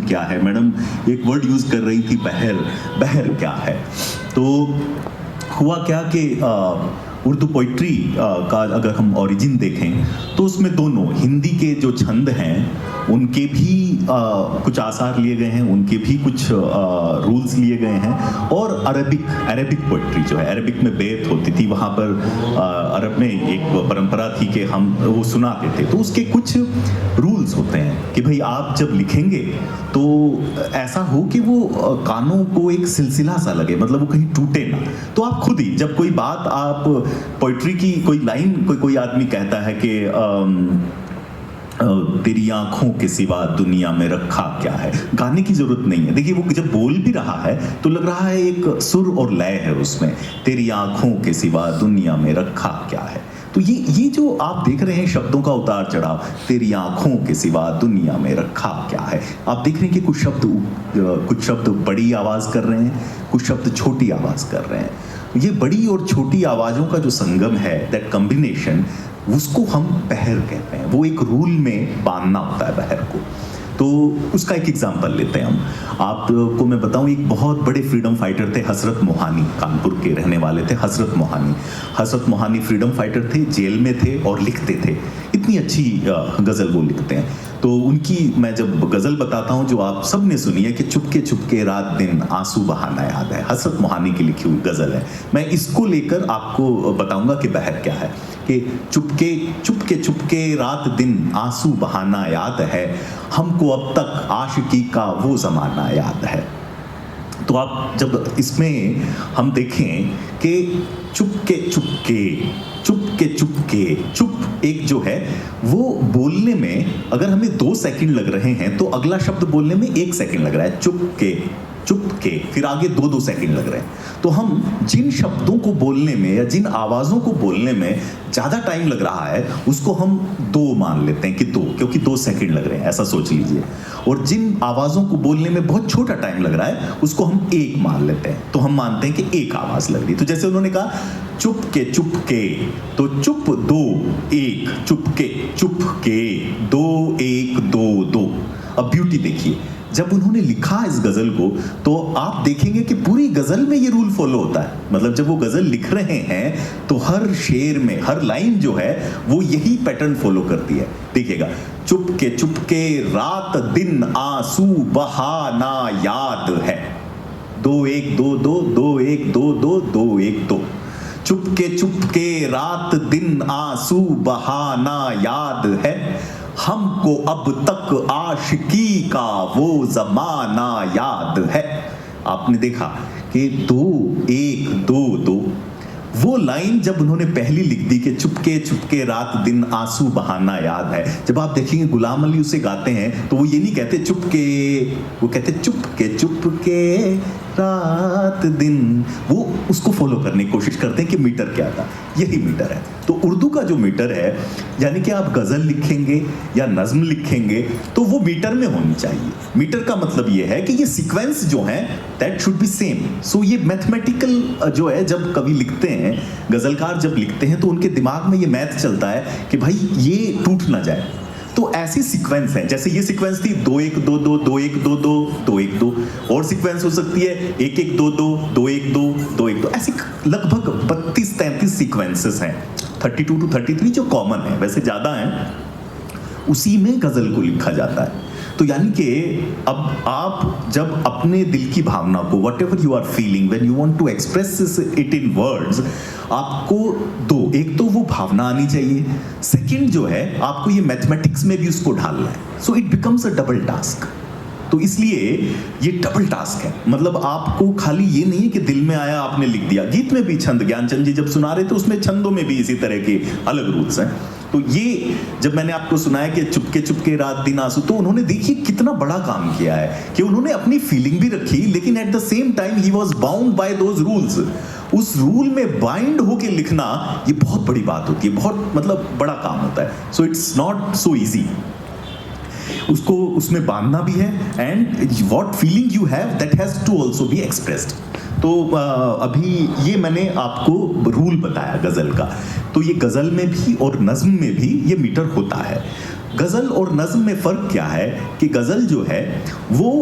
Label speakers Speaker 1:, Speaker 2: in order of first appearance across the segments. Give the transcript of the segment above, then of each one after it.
Speaker 1: क्या है? मैडम एक वर्ड यूज कर रही थी बहर, बहर क्या है? तो हुआ क्या कि उर्दू पोइट्री का अगर हम ओरिजिन देखें तो उसमें दोनों हिंदी के जो छंद हैं उनके भी कुछ आसार लिए गए हैं, उनके भी कुछ रूल्स लिए गए हैं, और अरबिक पोइट्री जो है, अरबिक में बेत होती थी, वहाँ पर अरब में एक परंपरा थी कि हम वो सुनाते थे, तो उसके कुछ रूल्स होते हैं कि भाई आप जब लिखेंगे तो ऐसा हो कि वो कानों को एक सिलसिला सा लगे, मतलब वो कहीं टूटे ना। तो आप खुद ही जब कोई बात आप पोइट्री की कोई लाइन कोई आदमी कहता है कि तेरी आंखों के सिवा दुनिया में रखा क्या है, गाने की जरूरत नहीं है। देखिए वो जब बोल भी रहा है तो लग रहा है एक सुर और लय है उसमें, तेरी आंखों के सिवा दुनिया में रखा क्या है। तो ये जो आप देख रहे हैं शब्दों का उतार चढ़ाव, तेरी आंखों के सिवा दुनिया में रखा क्या है, आप देख रहे हैं कि कुछ शब्द बड़ी आवाज कर रहे हैं, कुछ शब्द छोटी आवाज कर रहे हैं। ये बड़ी और छोटी आवाजों का जो संगम है, दैट कॉम्बिनेशन, उसको हम बहर कहते हैं। वो एक रूल में बांधना होता है बहर को। तो उसका एक एग्जांपल लेते हैं हम। आपको मैं बताऊं, एक बहुत बड़े फ्रीडम फाइटर थे हजरत मोहानी, कानपुर के रहने वाले थे हजरत मोहानी। हजरत मोहानी फ्रीडम फाइटर थे, जेल में थे और लिखते थे। इतनी अच्छी गजल वो लिखते हैं। तो उनकी मैं जब गजल बताता हूं जो आप सब ने सुनी है कि चुपके चुपके रात दिन आंसू बहाना याद है, हजरत मोहानी की लिखी हुई गजल है। मैं इसको लेकर आपको बताऊंगा कि बहर क्या है, कि चुपके चुपके चुपके रात दिन आंसू बहाना याद है, हमको अब तक आशिकी का वो जमाना याद है। तो आप जब इसमें हम देखें कि चुपके चुपके चुपके चुपके, चुप एक जो है वो बोलने में अगर हमें 2 सेकंड लग रहे हैं तो अगला शब्द बोलने में 1 सेकंड लग रहा है। चुपके चुपके, फिर आगे 2-2 सेकंड लग रहे हैं। तो हम जिन शब्दों को बोलने में या जिन आवाजों को बोलने में ज्यादा टाइम लग रहा है उसको हम 2 मान लेते हैं कि 2, क्योंकि 2 सेकंड लग रहे हैं, ऐसा सोच लीजिए। और जिन आवाजों को बोलने में बहुत छोटा टाइम लग रहा है उसको हम 1 मान लेते हैं, तो हम मानते हैं कि 1 आवाज लग रही। तो जैसे उन्होंने कहा चुपके चुपके, तो चुप 2 1, चुपके चुपके 2 1 2 2। अब ब्यूटी देखिए, जब उन्होंने लिखा इस गजल को तो आप देखेंगे कि पूरी गजल में ये रूल फॉलो होता है। मतलब जब वो गजल लिख रहे हैं तो हर शेर में हर लाइन जो है वो यही पैटर्न फॉलो करती है। देखिएगा, चुपके चुपके रात दिन आंसू बहाना याद है, 2 1 2 2 2 1 2 2 2 1 2। चुपके चुपके रात दिन आंसू बहाना याद है, हमको अब तक आशिकी का वो जमाना याद है। आपने देखा कि 2 1 2 2, वो लाइन जब उन्होंने पहली लिख दी कि चुपके चुपके रात दिन आंसू बहाना याद है, जब आप देखेंगे गुलाम अली उसे गाते हैं तो वो ये नहीं कहते चुपके, वो कहते चुपके चुपके रात दिन। वो उसको फॉलो करने की कोशिश करते हैं कि मीटर क्या था, यही मीटर है। तो उर्दू का जो मीटर है, यानी कि आप गजल लिखेंगे या नज्म लिखेंगे तो वो मीटर में होनी चाहिए। मीटर का मतलब ये है कि ये सीक्वेंस जो है दैट शुड बी सेम। सो ये मैथमेटिकल जो है, जब कवि लिखते हैं, गजलकार जब लिखते हैं तो उनके दिमाग में ये मैथ चलता है कि भाई ये टूट ना जाए। तो ऐसी सीक्वेंस है, जैसे ये सीक्वेंस थी 2 1 2 2 2 1 2 2 2 1 2, और सीक्वेंस हो सकती है 1 1 2 2 2 1 2 2 1 2। ऐसी लगभग 32-33 सीक्वेंसेस हैं, 32 to 33 जो कॉमन है, वैसे ज्यादा हैं। उसी में गजल को लिखा जाता है। तो यानी कि अब आप जब अपने दिल की भावना को, whatever you are feeling, when you want to express it in words, आपको 2, एक तो वो भावना आनी चाहिए, सेकंड जो है आपको ये मैथमेटिक्स में भी उसको ढालना है। So it becomes a double task. तो इसलिए ये डबल टास्क है। मतलब आपको खाली ये नहीं है कि दिल में आया आपने लिख दिया। गीत में भी छंद, ज्ञानचंद जी जब सुना रहे थे उसमें छंदों में भी इसी तरह के अलग रूल्स हैं। तो ये जब मैंने आपको सुनाया कि चुपके चुपके रात दिन आंसू, तो उन्होंने देखिए कितना बड़ा काम किया है कि उन्होंने अपनी फीलिंग भी रखी, लेकिन at the same time he was bound by those rules. उस रूल में बाइंड होके लिखना ये बहुत बड़ी बात होती है, बहुत मतलब बड़ा काम होता है। So it's not so easy. उसको उसमें बांधना भी है, and what feeling you have that has to also be expressed. तो अभी ये मैंने आपको रूल बताया गजल का। तो ये गजल में भी और नज्म में भी ये मीटर होता है। गजल और नज्म में फर्क क्या है कि गजल जो है वो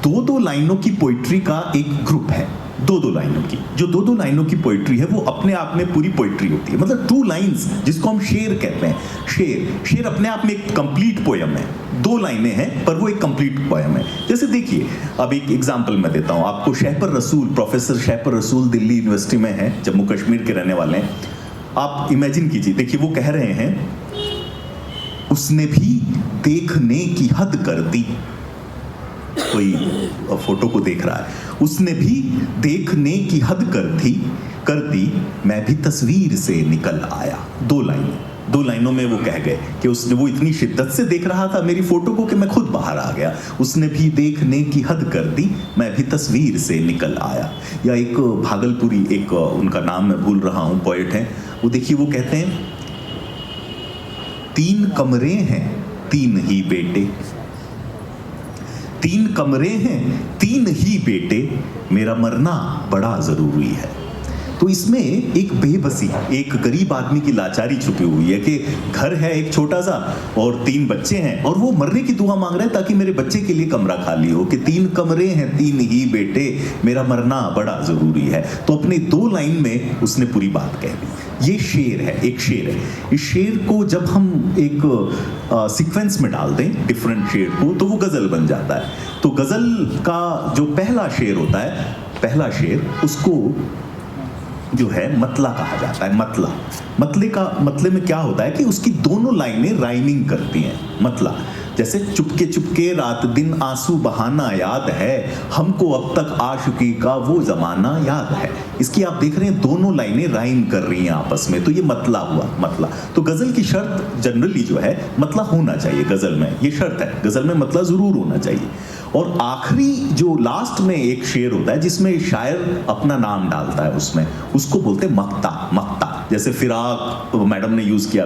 Speaker 1: दो दो लाइनों की पोइट्री का एक ग्रुप है, दो दो लाइनों की। जो दो दो लाइनों की पोइट्री है वो अपने आप में पूरी पोइट्री होती है, मतलब 2 लाइन्स जिसको हम शेर कहते हैं। शेर अपने आप में एक कंप्लीट पोयम है, 2 लाइनें हैं पर वो एक कंप्लीट पोयम है। जैसे देखिए, अब एक एग्जांपल मैं देता हूं आपको। शहपर रसूल, प्रोफेसर शहपर रसूल दिल्ली यूनिवर्सिटी में है, जम्मू कश्मीर के रहने वाले हैं। आप इमेजिन कीजिए, देखिए वो कह रहे हैं, उसने भी देखने की हद कर दी। कोई फोटो को देख रहा है, उसने भी देखने की हद कर दी, मैं भी तस्वीर से निकल आया। 2 लाइनों में वो कह गए कि उसने, वो इतनी शिद्दत से देख रहा था मेरी फोटो को कि मैं खुद बाहर आ गया। उसने भी देखने की हद कर दी, मैं भी तस्वीर से निकल आया। या एक भागलपुरी, एक उनका नाम मैं भूल रहा हूं, पोएट हैं, वो देखिए वो कहते हैं, 3 कमरे हैं 3 ही बेटे, 3 कमरे हैं 3 ही बेटे, मेरा मरना बड़ा जरूरी है। तो इसमें एक बेबसी, एक गरीब आदमी की लाचारी छुपी हुई है कि घर है एक छोटा सा और 3 बच्चे हैं और वो मरने की दुआ मांग रहे हैं ताकि मेरे बच्चे के लिए कमरा खाली हो, कि 3 कमरे हैं 3 ही बेटे, मेरा मरना बड़ा जरूरी है। तो अपने 2 लाइन में उसने पूरी बात कह दी। ये शेर है, एक शेर है। इस शेर को जब हम एक सीक्वेंस में डाल दें, डिफरेंट शेर को, तो वो गजल बन जाता है। तो गजल का जो पहला शेर होता है, पहला शेर, उसको जो है मतला कहा जाता है। मतले में क्या होता है कि उसकी दोनों लाइनें राइमिंग करती हैं। मतला जैसे, चुपके चुपके रात दिन आंसू बहाना याद है, हमको अब तक आशिकी का वो जमाना याद है। इसकी आप देख रहे हैं दोनों लाइनें राइम कर रही हैं आपस में, तो ये मतला हुआ, मतला। तो गजल की शर्त जनरली जो है, मतला होना चाहिए गजल में, ये शर्त है, गजल में मतला जरूर होना चाहिए। और आखिरी जो लास्ट में एक शेर होता है जिसमें शायर अपना नाम डालता है उसमें, उसको बोलते हैं मक्ता। जैसे फिराक मैडम ने यूज किया था।